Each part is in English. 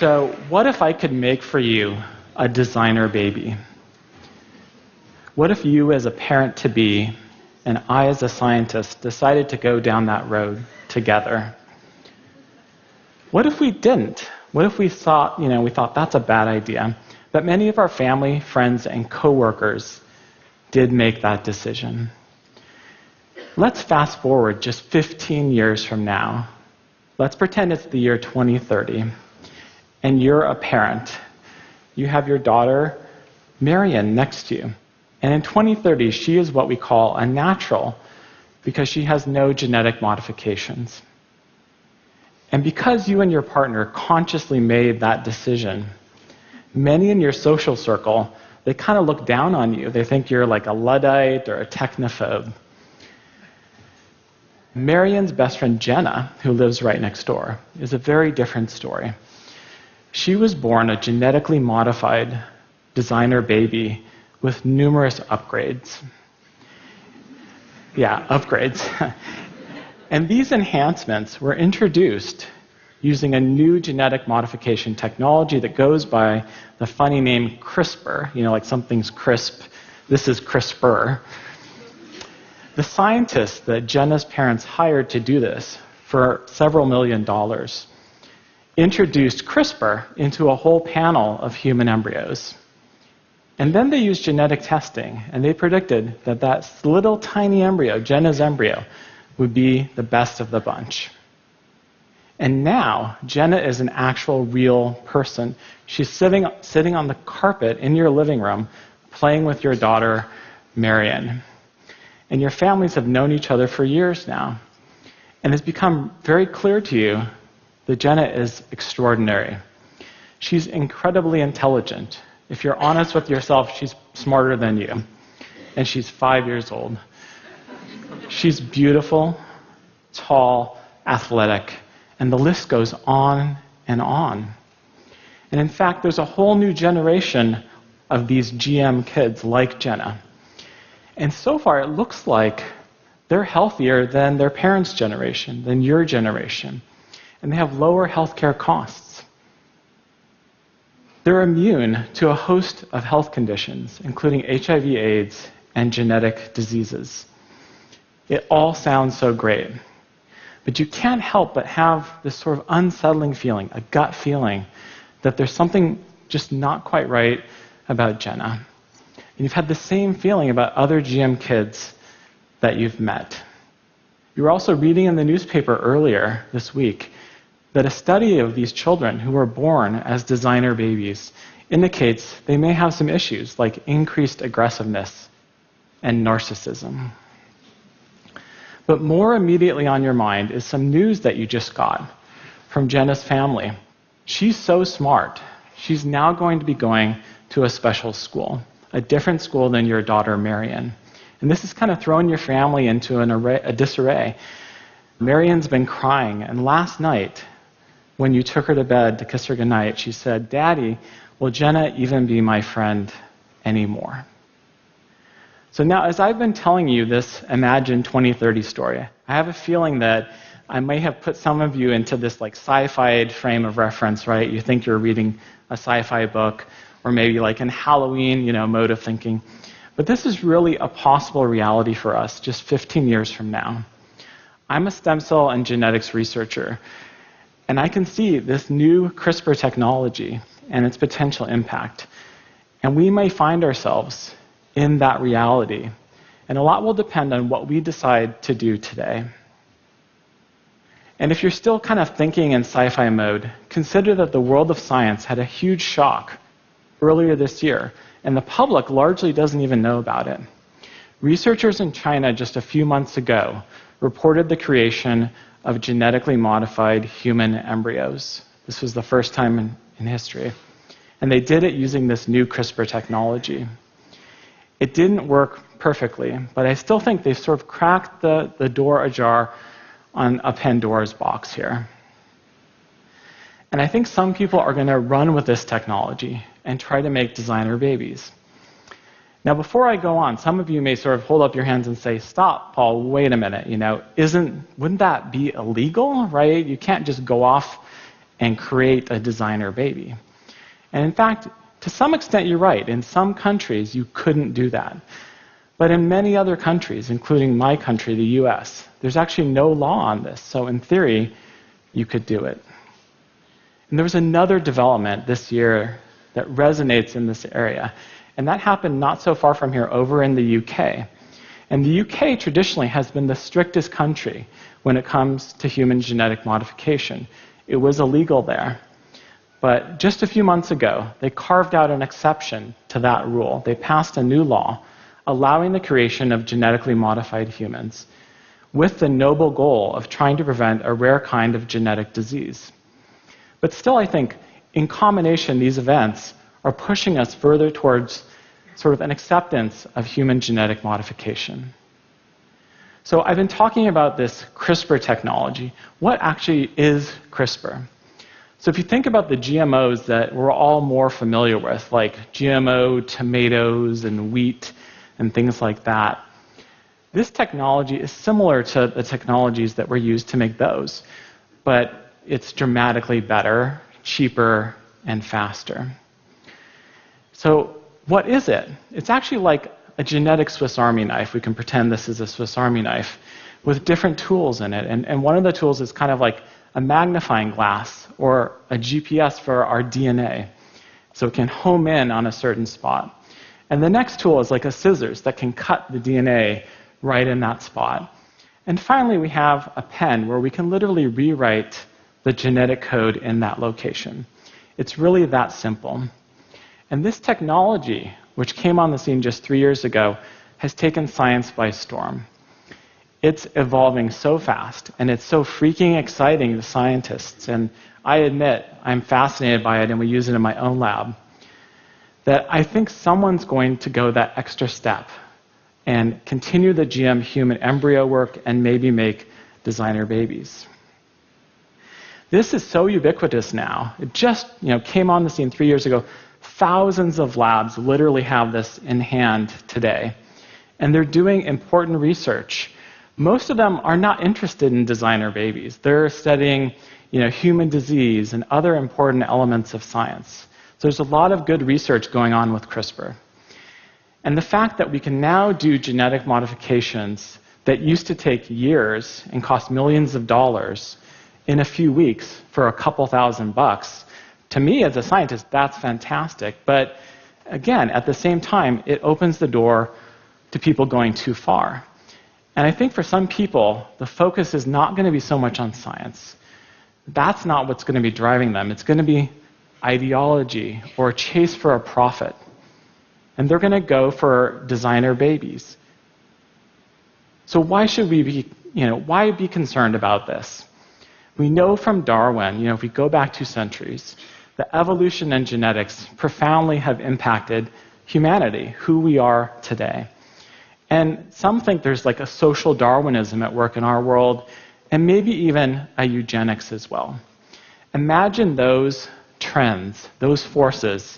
So what if I could make for you a designer baby? What if you as a parent-to-be and I as a scientist decided to go down that road together? What if we didn't? What if we thought that's a bad idea? But many of our family, friends, and coworkers did make that decision. Let's fast forward just 15 years from now. Let's pretend it's the year 2030, and you're a parent. You have your daughter, Marion, next to you. And in 2030, she is what we call a natural, because she has no genetic modifications. And because you and your partner consciously made that decision, many in your social circle, they kind of look down on you. They think you're like a Luddite or a technophobe. Marion's best friend, Jenna, who lives right next door, is a very different story. She was born a genetically modified designer baby with numerous upgrades. Yeah, upgrades. And these enhancements were introduced using a new genetic modification technology that goes by the funny name CRISPR. Like something's crisp. This is CRISPR. The scientists that Jenna's parents hired to do this for several $1 million introduced CRISPR into a whole panel of human embryos. And then they used genetic testing, and they predicted that that little tiny embryo, Jenna's embryo, would be the best of the bunch. And now, Jenna is an actual real person. She's sitting on the carpet in your living room, playing with your daughter, Marion. And your families have known each other for years now. And it's become very clear to you that Jenna is extraordinary. She's incredibly intelligent. If you're honest with yourself, she's smarter than you. And she's 5 years old. She's beautiful, tall, athletic, and the list goes on and on. And in fact, there's a whole new generation of these GM kids like Jenna. And so far, it looks like they're healthier than their parents' generation, than your generation. And they have lower healthcare costs. They're immune to a host of health conditions, including HIV/AIDS and genetic diseases. It all sounds so great. But you can't help but have this sort of unsettling feeling, a gut feeling, that there's something just not quite right about Jenna. And you've had the same feeling about other GM kids that you've met. You were also reading in the newspaper earlier this week that a study of these children who were born as designer babies indicates they may have some issues like increased aggressiveness and narcissism. But more immediately on your mind is some news that you just got from Jenna's family. She's so smart. She's now going to be going to a special school, a different school than your daughter, Marion. And this has kind of thrown your family into a disarray. Marion's been crying, and last night, when you took her to bed to kiss her goodnight, she said, "Daddy, will Jenna even be my friend anymore?" So now, as I've been telling you this imagined 2030 story, I have a feeling that I may have put some of you into this like sci-fi frame of reference, right? You think you're reading a sci-fi book, or maybe like in Halloween, mode of thinking. But this is really a possible reality for us just 15 years from now. I'm a stem cell and genetics researcher, and I can see this new CRISPR technology and its potential impact. And we may find ourselves in that reality. And a lot will depend on what we decide to do today. And if you're still kind of thinking in sci-fi mode, consider that the world of science had a huge shock earlier this year, and the public largely doesn't even know about it. Researchers in China just a few months ago reported the creation of genetically modified human embryos. This was the first time in history. And they did it using this new CRISPR technology. It didn't work perfectly, but I still think they've sort of cracked the door ajar on a Pandora's box here. And I think some people are going to run with this technology and try to make designer babies. Now, before I go on, some of you may sort of hold up your hands and say, "Stop, Paul, wait a minute, wouldn't that be illegal, right? You can't just go off and create a designer baby. And in fact, to some extent, you're right. In some countries, you couldn't do that. But in many other countries, including my country, the US, there's actually no law on this. So in theory, you could do it. And there was another development this year that resonates in this area. And that happened not so far from here, over in the UK. And the UK traditionally has been the strictest country when it comes to human genetic modification. It was illegal there. But just a few months ago, they carved out an exception to that rule. They passed a new law allowing the creation of genetically modified humans with the noble goal of trying to prevent a rare kind of genetic disease. But still, I think, in combination, these events are pushing us further towards sort of an acceptance of human genetic modification. So I've been talking about this CRISPR technology. What actually is CRISPR? So if you think about the GMOs that we're all more familiar with, like GMO tomatoes and wheat and things like that, this technology is similar to the technologies that were used to make those, but it's dramatically better, cheaper, and faster. So what is it? It's actually like a genetic Swiss Army knife. We can pretend this is a Swiss Army knife with different tools in it. And one of the tools is kind of like a magnifying glass or a GPS for our DNA. So it can home in on a certain spot. And the next tool is like a scissors that can cut the DNA right in that spot. And finally, we have a pen where we can literally rewrite the genetic code in that location. It's really that simple. And this technology, which came on the scene just 3 years ago, has taken science by storm. It's evolving so fast, and it's so freaking exciting to scientists, and I admit I'm fascinated by it, and we use it in my own lab, that I think someone's going to go that extra step and continue the GM human embryo work and maybe make designer babies. This is so ubiquitous now. It just came on the scene 3 years ago. Thousands of labs literally have this in hand today. And they're doing important research. Most of them are not interested in designer babies. They're studying human disease and other important elements of science. So there's a lot of good research going on with CRISPR. And the fact that we can now do genetic modifications that used to take years and cost millions of dollars in a few weeks for a couple $1,000, to me as a scientist, that's fantastic. But again, at the same time, it opens the door to people going too far. And I think for some people, the focus is not going to be so much on science. That's not what's going to be driving them. It's going to be ideology or a chase for a profit. And they're going to go for designer babies. So why should we be, why be concerned about this? We know from Darwin, if we go back 2 centuries, that evolution and genetics profoundly have impacted humanity, who we are today. And some think there's like a social Darwinism at work in our world, and maybe even a eugenics as well. Imagine those trends, those forces,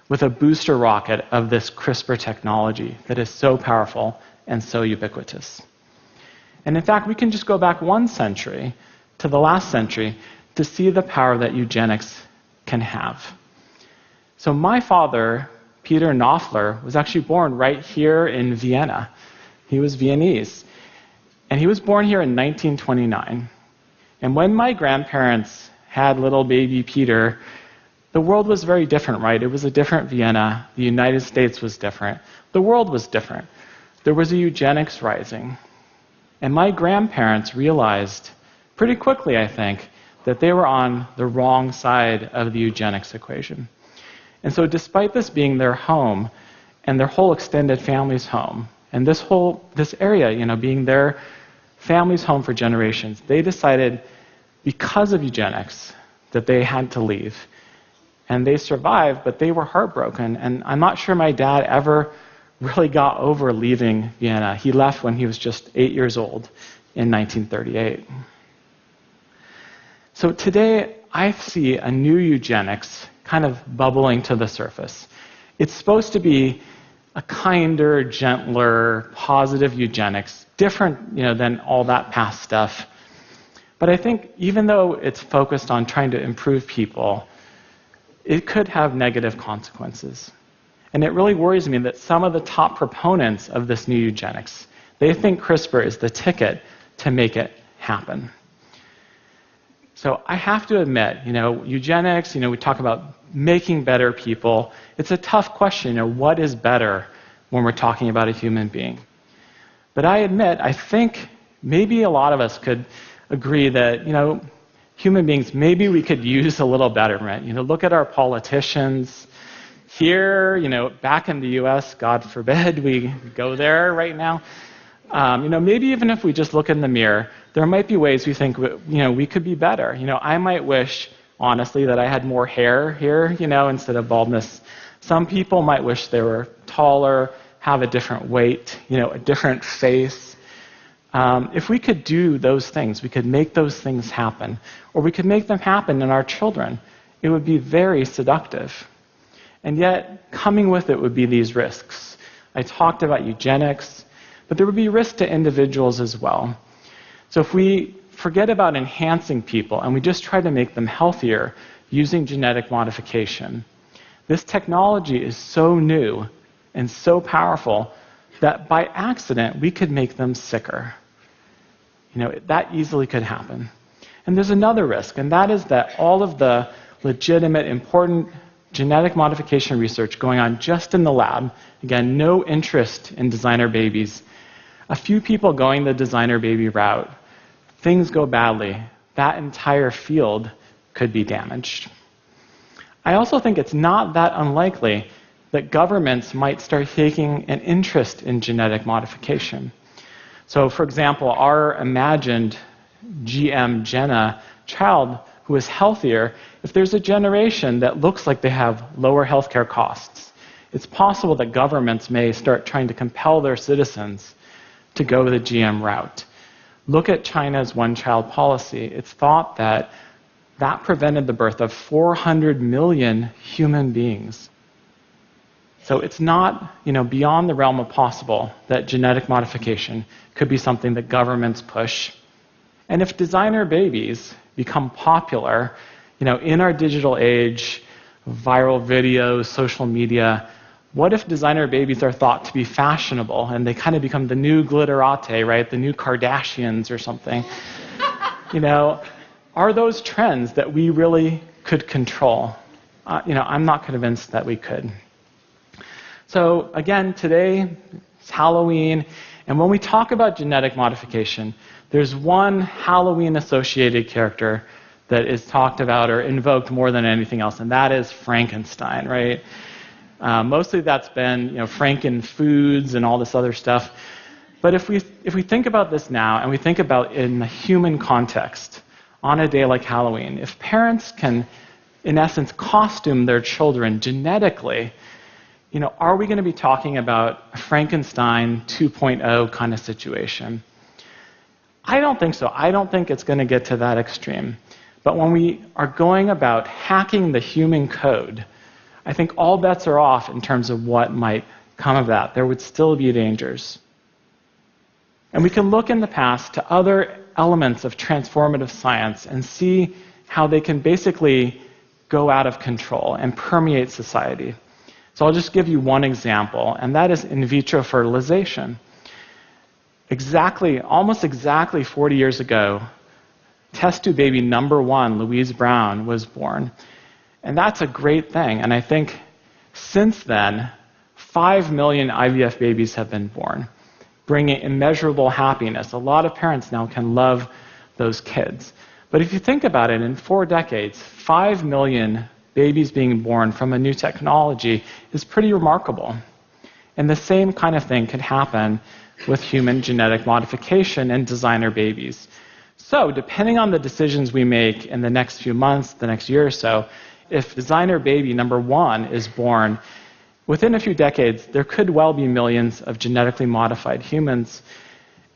with a booster rocket of this CRISPR technology that is so powerful and so ubiquitous. And in fact, we can just go back 1 century to the last century to see the power that eugenics can have. So my father, Peter Knopfler, was actually born right here in Vienna. He was Viennese. And he was born here in 1929. And when my grandparents had little baby Peter, the world was very different, right? It was a different Vienna. The United States was different. The world was different. There was a eugenics rising. And my grandparents realized pretty quickly, I think, that they were on the wrong side of the eugenics equation. And so despite this being their home and their whole extended family's home, and this area, being their family's home for generations, they decided, because of eugenics, that they had to leave. And they survived, but they were heartbroken. And I'm not sure my dad ever really got over leaving Vienna. He left when he was just 8 years old in 1938. So today, I see a new eugenics kind of bubbling to the surface. It's supposed to be a kinder, gentler, positive eugenics, different than all that past stuff. But I think even though it's focused on trying to improve people, it could have negative consequences. And it really worries me that some of the top proponents of this new eugenics, they think CRISPR is the ticket to make it happen. So I have to admit, eugenics, we talk about making better people. It's a tough question, what is better when we're talking about a human being? But I admit, I think maybe a lot of us could agree that, human beings, maybe we could use a little betterment. Look at our politicians. Here, back in the US, God forbid we go there right now. Maybe even if we just look in the mirror, there might be ways we think, we could be better. I might wish, honestly, that I had more hair here, instead of baldness. Some people might wish they were taller, have a different weight, a different face. If we could do those things, we could make those things happen, or we could make them happen in our children, it would be very seductive. And yet, coming with it would be these risks. I talked about eugenics, but there would be risk to individuals as well. So if we forget about enhancing people and we just try to make them healthier using genetic modification, this technology is so new and so powerful that by accident we could make them sicker. That easily could happen. And there's another risk, and that is that all of the legitimate, important genetic modification research going on just in the lab, again, no interest in designer babies, a few people going the designer baby route, things go badly, that entire field could be damaged. I also think it's not that unlikely that governments might start taking an interest in genetic modification. So, for example, our imagined GM Jenna child who is healthier, if there's a generation that looks like they have lower healthcare costs, it's possible that governments may start trying to compel their citizens to go the GM route. Look at China's one-child policy. It's thought that that prevented the birth of 400 million human beings. So it's not, beyond the realm of possible that genetic modification could be something that governments push. And if designer babies become popular, in our digital age, viral videos, social media, what if designer babies are thought to be fashionable and they kind of become the new glitterati, right? The new Kardashians or something. Are those trends that we really could control? I'm not convinced that we could. So again, today it's Halloween, and when we talk about genetic modification, there's one Halloween-associated character that is talked about or invoked more than anything else, and that is Frankenstein, right? Mostly that's been, Franken foods and all this other stuff. But if we think about this now, and we think about it in the human context, on a day like Halloween, if parents can, in essence, costume their children genetically, are we going to be talking about a Frankenstein 2.0 kind of situation? I don't think so. I don't think it's going to get to that extreme. But when we are going about hacking the human code, I think all bets are off in terms of what might come of that. There would still be dangers. And we can look in the past to other elements of transformative science and see how they can basically go out of control and permeate society. So I'll just give you one example, and that is in vitro fertilization. Almost exactly 40 years ago, test tube baby number 1, Louise Brown, was born. And that's a great thing. And I think since then, 5 million IVF babies have been born, bringing immeasurable happiness. A lot of parents now can love those kids. But if you think about it, in 4 decades, 5 million babies being born from a new technology is pretty remarkable. And the same kind of thing could happen with human genetic modification and designer babies. So, depending on the decisions we make in the next few months, the next year or so, if designer baby number 1 is born, within a few decades, there could well be millions of genetically modified humans.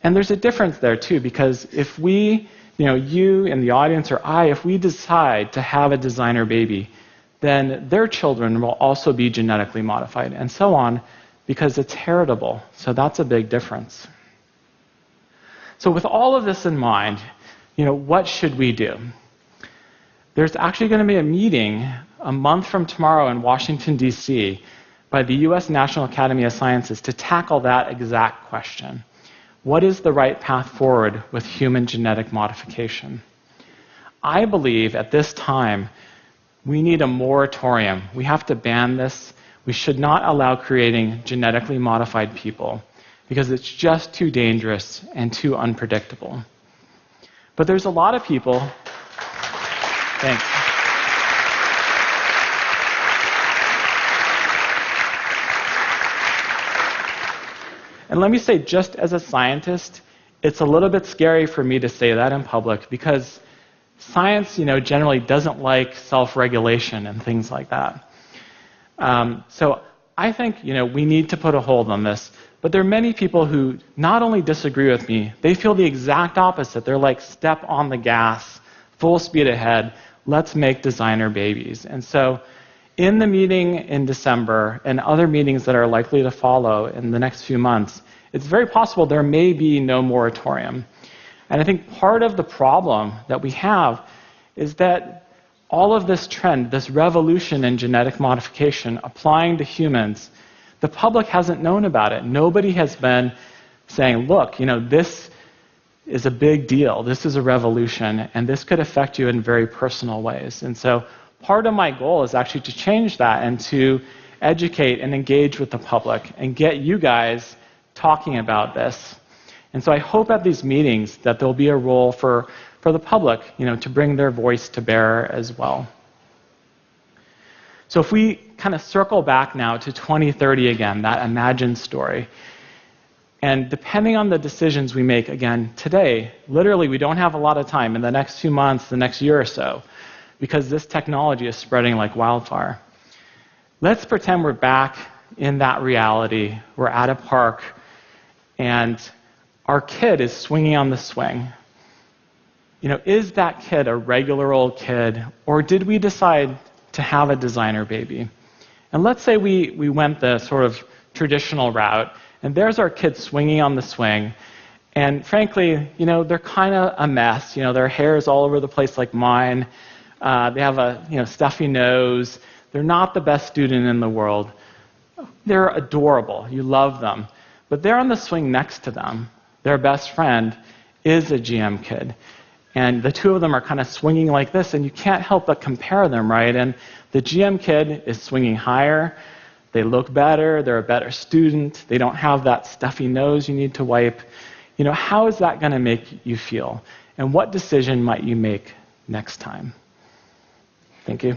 And there's a difference there, too, because if we, you in the audience or I, if we decide to have a designer baby, then their children will also be genetically modified, and so on, because it's heritable. So that's a big difference. So with all of this in mind, what should we do? There's actually going to be a meeting a month from tomorrow in Washington, D.C., by the U.S. National Academy of Sciences to tackle that exact question. What is the right path forward with human genetic modification? I believe at this time we need a moratorium. We have to ban this. We should not allow creating genetically modified people because it's just too dangerous and too unpredictable. But there's a lot of people. Thanks. And let me say, just as a scientist, it's a little bit scary for me to say that in public because science, generally doesn't like self-regulation and things like that. So I think, we need to put a hold on this. But there are many people who not only disagree with me, they feel the exact opposite. They're like, step on the gas, full speed ahead, let's make designer babies. And so in the meeting in December and other meetings that are likely to follow in the next few months, it's very possible there may be no moratorium. And I think part of the problem that we have is that all of this trend, this revolution in genetic modification applying to humans, the public hasn't known about it. Nobody has been saying, look, this is a big deal. This is a revolution, and this could affect you in very personal ways. And so part of my goal is actually to change that and to educate and engage with the public and get you guys talking about this. And so I hope at these meetings that there'll be a role for the public, to bring their voice to bear as well. So if we kind of circle back now to 2030 again, that imagined story, and depending on the decisions we make again today, literally we don't have a lot of time in the next few months, the next year or so, because this technology is spreading like wildfire. Let's pretend we're back in that reality. We're at a park, and our kid is swinging on the swing. Is that kid a regular old kid, or did we decide to have a designer baby? And let's say we went the sort of traditional route, and there's our kid swinging on the swing, and frankly, they're kind of a mess. Their hair is all over the place like mine. They have a stuffy nose. They're not the best student in the world. They're adorable. You love them. But there on the swing next to them, their best friend is a GM kid. And the two of them are kind of swinging like this, and you can't help but compare them, right? And the GM kid is swinging higher. They look better. They're a better student. They don't have that stuffy nose you need to wipe. How is that going to make you feel? And what decision might you make next time? Thank you.